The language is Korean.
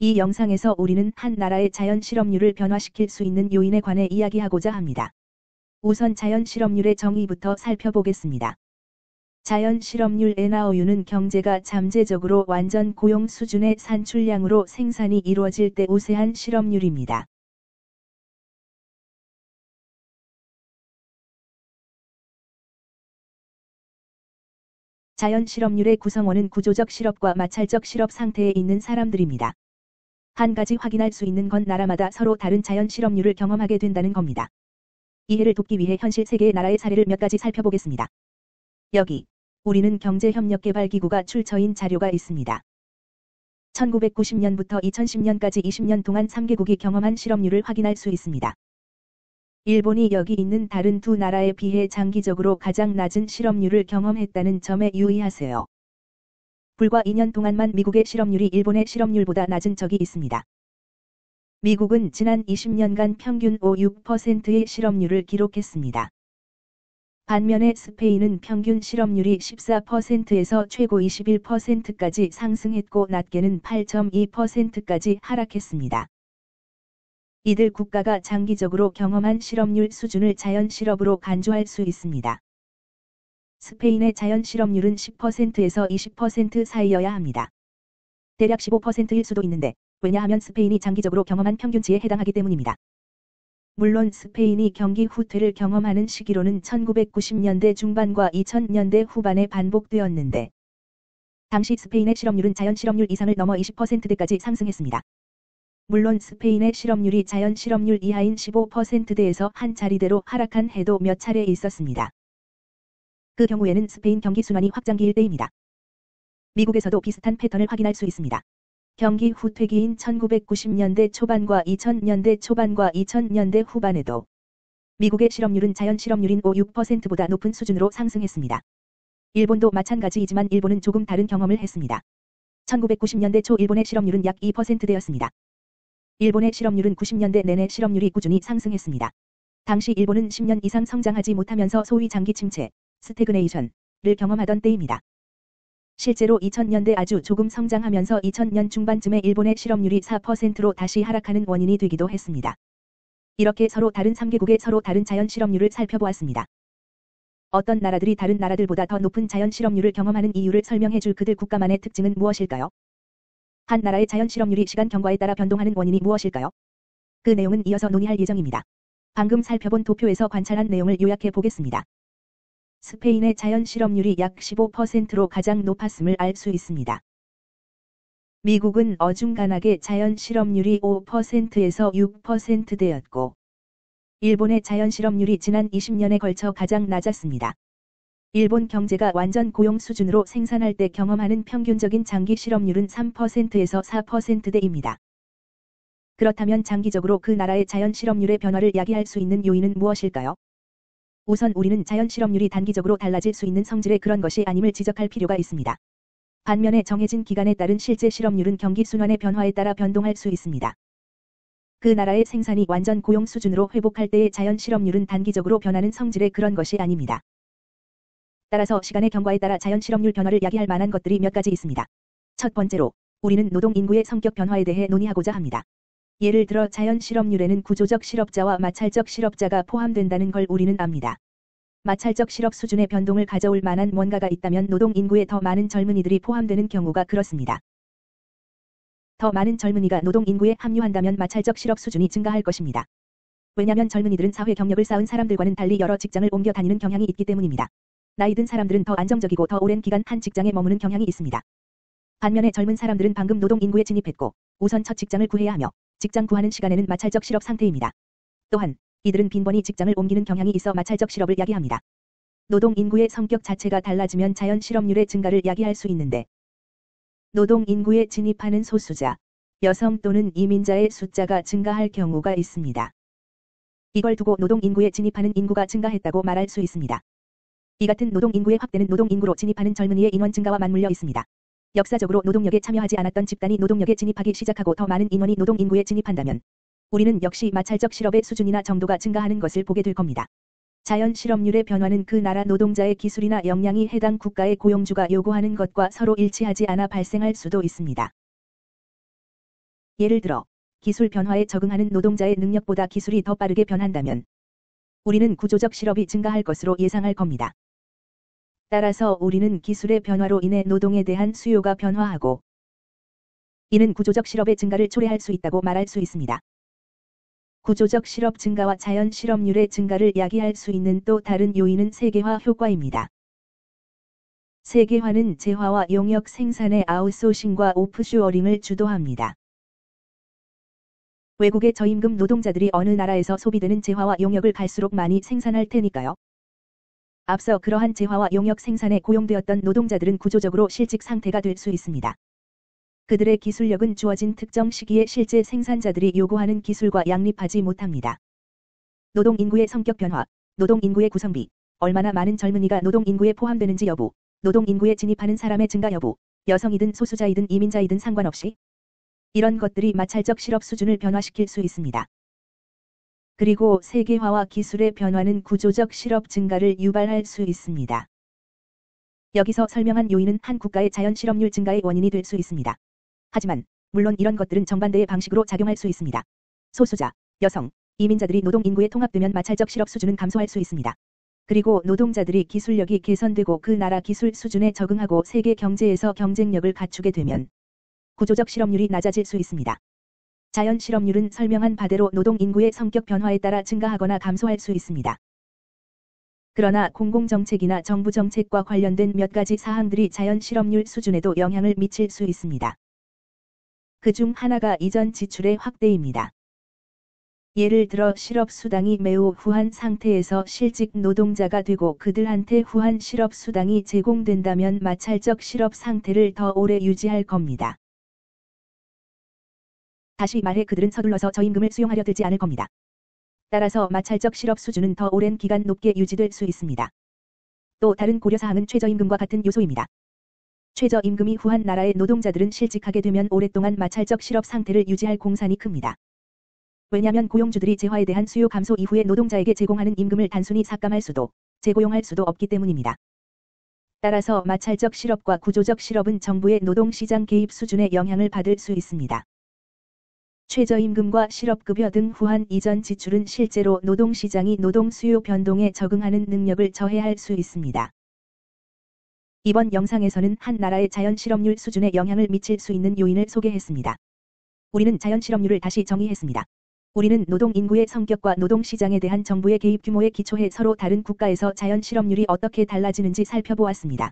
이 영상에서 우리는 한 나라의 자연 실업률을 변화시킬 수 있는 요인에 관해 이야기하고자 합니다. 우선 자연 실업률의 정의부터 살펴보겠습니다. 자연 실업률 NRU는 경제가 잠재적으로 완전 고용 수준의 산출량으로 생산이 이루어질 때 우세한 실업률입니다. 자연 실업률의 구성원은 구조적 실업,과 마찰적 실업 상태에 있는 사람들입니다. 한 가지 확인할 수 있는 건 나라마다 서로 다른 자연 실업률을 경험하게 된다는 겁니다. 이해를 돕기 위해 현실 세계의 나라의 사례를 몇 가지 살펴보겠습니다. 여기 우리는 경제협력개발기구가 출처인 자료가 있습니다. 1990년부터 2010년까지 20년 동안 3개국이 경험한 실업률을 확인할 수 있습니다. 일본이 여기 있는 다른 두 나라에 비해 장기적으로 가장 낮은 실업률을 경험했다는 점에 유의하세요. 불과 2년 동안만 미국의 실업률이 일본의 실업률보다 낮은 적이 있습니다. 미국은 지난 20년간 평균 5.6%의 실업률을 기록했습니다. 반면에 스페인은 평균 실업률이 14%에서 최고 21%까지 상승했고 낮게는 8.2%까지 하락했습니다. 이들 국가가 장기적으로 경험한 실업률 수준을 자연 실업으로 간주할 수 있습니다. 스페인의 자연 실업률은 10%에서 20% 사이여야 합니다. 대략 15%일 수도 있는데, 왜냐하면 스페인이 장기적으로 경험한 평균치에 해당하기 때문입니다. 물론 스페인이 경기 후퇴를 경험하는 시기로는 1990년대 중반과 2000년대 후반에 반복되었는데, 당시 스페인의 실업률은 자연 실업률 이상을 넘어 20%대까지 상승했습니다. 물론 스페인의 실업률이 자연 실업률 이하인 15%대에서 한 자리대로 하락한 해도 몇 차례 있었습니다. 그 경우에는 스페인 경기 순환이 확장기일 때입니다. 미국에서도 비슷한 패턴을 확인할 수 있습니다. 경기 후퇴기인 1990년대 초반과 2000년대 초반과 2000년대 후반에도 미국의 실업률은 자연 실업률인 5.6%보다 높은 수준으로 상승했습니다. 일본도 마찬가지이지만 일본은 조금 다른 경험을 했습니다. 1990년대 초 일본의 실업률은 약 2%대였습니다. 일본의 실업률은 90년대 내내 실업률이 꾸준히 상승했습니다. 당시 일본은 10년 이상 성장하지 못하면서 소위 장기 침체, 스태그네이션을 경험하던 때입니다. 실제로 2000년대 아주 조금 성장하면서 2000년 중반쯤에 일본의 실업률이 4%로 다시 하락하는 원인이 되기도 했습니다. 이렇게 서로 다른 3개국의 서로 다른 자연 실업률을 살펴보았습니다. 어떤 나라들이 다른 나라들보다 더 높은 자연 실업률을 경험하는 이유를 설명해 줄 그들 국가만의 특징은 무엇일까요? 한 나라의 자연 실업률이 시간 경과에 따라 변동하는 원인이 무엇일까요? 그 내용은 이어서 논의할 예정입니다. 방금 살펴본 도표에서 관찰한 내용을 요약해 보겠습니다. 스페인의 자연 실업률이 약 15%로 가장 높았음을 알 수 있습니다. 미국은 어중간하게 자연 실업률이 5%에서 6%대였고, 일본의 자연 실업률이 지난 20년에 걸쳐 가장 낮았습니다. 일본 경제가 완전 고용 수준으로 생산할 때 경험하는 평균적인 장기 실업률은 3%에서 4%대입니다. 그렇다면 장기적으로 그 나라의 자연 실업률의 변화를 야기할 수 있는 요인은 무엇일까요? 우선 우리는 자연 실업률이 단기적으로 달라질 수 있는 성질의 그런 것이 아님을 지적할 필요가 있습니다. 반면에 정해진 기간에 따른 실제 실업률은 경기 순환의 변화에 따라 변동할 수 있습니다. 그 나라의 생산이 완전 고용 수준으로 회복할 때의 자연 실업률은 단기적으로 변하는 성질의 그런 것이 아닙니다. 따라서 시간의 경과에 따라 자연 실업률 변화를 야기할 만한 것들이 몇 가지 있습니다. 첫 번째로, 우리는 노동 인구의 성격 변화에 대해 논의하고자 합니다. 예를 들어 자연 실업률에는 구조적 실업자와 마찰적 실업자가 포함된다는 걸 우리는 압니다. 마찰적 실업 수준의 변동을 가져올 만한 뭔가가 있다면 노동 인구에 더 많은 젊은이들이 포함되는 경우가 그렇습니다. 더 많은 젊은이가 노동 인구에 합류한다면 마찰적 실업 수준이 증가할 것입니다. 왜냐하면 젊은이들은 사회 경력을 쌓은 사람들과는 달리 여러 직장을 옮겨 다니는 경향이 있기 때문입니다. 나이 든 사람들은 더 안정적이고 더 오랜 기간 한 직장에 머무는 경향이 있습니다. 반면에 젊은 사람들은 방금 노동 인구에 진입했고 우선 첫 직장을 구해야 하며 직장 구하는 시간에는 마찰적 실업 상태입니다. 또한 이들은 빈번히 직장을 옮기는 경향이 있어 마찰적 실업을 야기합니다. 노동 인구의 성격 자체가 달라지면 자연 실업률의 증가를 야기할 수 있는데 노동 인구에 진입하는 소수자, 여성 또는 이민자의 숫자가 증가할 경우가 있습니다. 이걸 두고 노동 인구에 진입하는 인구가 증가했다고 말할 수 있습니다. 이 같은 노동 인구의 확대는 노동 인구로 진입하는 젊은이의 인원 증가와 맞물려 있습니다. 역사적으로 노동력에 참여하지 않았던 집단이 노동력에 진입하기 시작하고 더 많은 인원이 노동 인구에 진입한다면 우리는 역시 마찰적 실업의 수준이나 정도가 증가하는 것을 보게 될 겁니다. 자연 실업률의 변화는 그 나라 노동자의 기술이나 역량이 해당 국가의 고용주가 요구하는 것과 서로 일치하지 않아 발생할 수도 있습니다. 예를 들어 기술 변화에 적응하는 노동자의 능력보다 기술이 더 빠르게 변한다면 우리는 구조적 실업이 증가할 것으로 예상할 겁니다. 따라서 우리는 기술의 변화로 인해 노동에 대한 수요가 변화하고 이는 구조적 실업의 증가를 초래할 수 있다고 말할 수 있습니다. 구조적 실업 증가와 자연 실업률의 증가를 야기할 수 있는 또 다른 요인은 세계화 효과입니다. 세계화는 재화와 용역 생산의 아웃소싱과 오프쇼어링을 주도합니다. 외국의 저임금 노동자들이 어느 나라에서 소비되는 재화와 용역을 갈수록 많이 생산할 테니까요. 앞서 그러한 재화와 용역 생산에 고용되었던 노동자들은 구조적으로 실직 상태가 될 수 있습니다. 그들의 기술력은 주어진 특정 시기에 실제 생산자들이 요구하는 기술과 양립하지 못합니다. 노동 인구의 성격 변화, 노동 인구의 구성비, 얼마나 많은 젊은이가 노동 인구에 포함되는지 여부, 노동 인구에 진입하는 사람의 증가 여부, 여성이든 소수자이든 이민자이든 상관없이 이런 것들이 마찰적 실업 수준을 변화시킬 수 있습니다. 그리고 세계화와 기술의 변화는 구조적 실업 증가를 유발할 수 있습니다. 여기서 설명한 요인은 한 국가의 자연 실업률 증가의 원인이 될 수 있습니다. 하지만 물론 이런 것들은 정반대의 방식으로 작용할 수 있습니다. 소수자, 여성, 이민자들이 노동 인구에 통합되면 마찰적 실업 수준은 감소할 수 있습니다. 그리고 노동자들이 기술력이 개선되고 그 나라 기술 수준에 적응하고 세계 경제에서 경쟁력을 갖추게 되면 구조적 실업률이 낮아질 수 있습니다. 자연 실업률은 설명한 바대로 노동 인구의 성격 변화에 따라 증가하거나 감소할 수 있습니다. 그러나 공공정책이나 정부 정책과 관련된 몇 가지 사항들이 자연 실업률 수준에도 영향을 미칠 수 있습니다. 그중 하나가 이전 지출의 확대입니다. 예를 들어 실업수당이 매우 후한 상태에서 실직 노동자가 되고 그들한테 후한 실업수당이 제공된다면 마찰적 실업 상태를 더 오래 유지할 겁니다. 다시 말해 그들은 서둘러서 저임금을 수용하려 들지 않을 겁니다. 따라서 마찰적 실업 수준은 더 오랜 기간 높게 유지될 수 있습니다. 또 다른 고려사항은 최저임금과 같은 요소입니다. 최저임금이 후한 나라의 노동자들은 실직하게 되면 오랫동안 마찰적 실업 상태를 유지할 공산이 큽니다. 왜냐하면 고용주들이 재화에 대한 수요 감소 이후에 노동자에게 제공하는 임금을 단순히 삭감할 수도, 재고용할 수도 없기 때문입니다. 따라서 마찰적 실업과 구조적 실업은 정부의 노동시장 개입 수준에 영향을 받을 수 있습니다. 최저임금과 실업급여 등 후한 이전 지출은 실제로 노동시장이 노동 수요 변동에 적응하는 능력을 저해할 수 있습니다. 이번 영상에서는 한 나라의 자연 실업률 수준에 영향을 미칠 수 있는 요인을 소개했습니다. 우리는 자연 실업률을 다시 정의했습니다. 우리는 노동 인구의 성격과 노동 시장에 대한 정부의 개입 규모에 기초해 서로 다른 국가에서 자연 실업률이 어떻게 달라지는지 살펴보았습니다.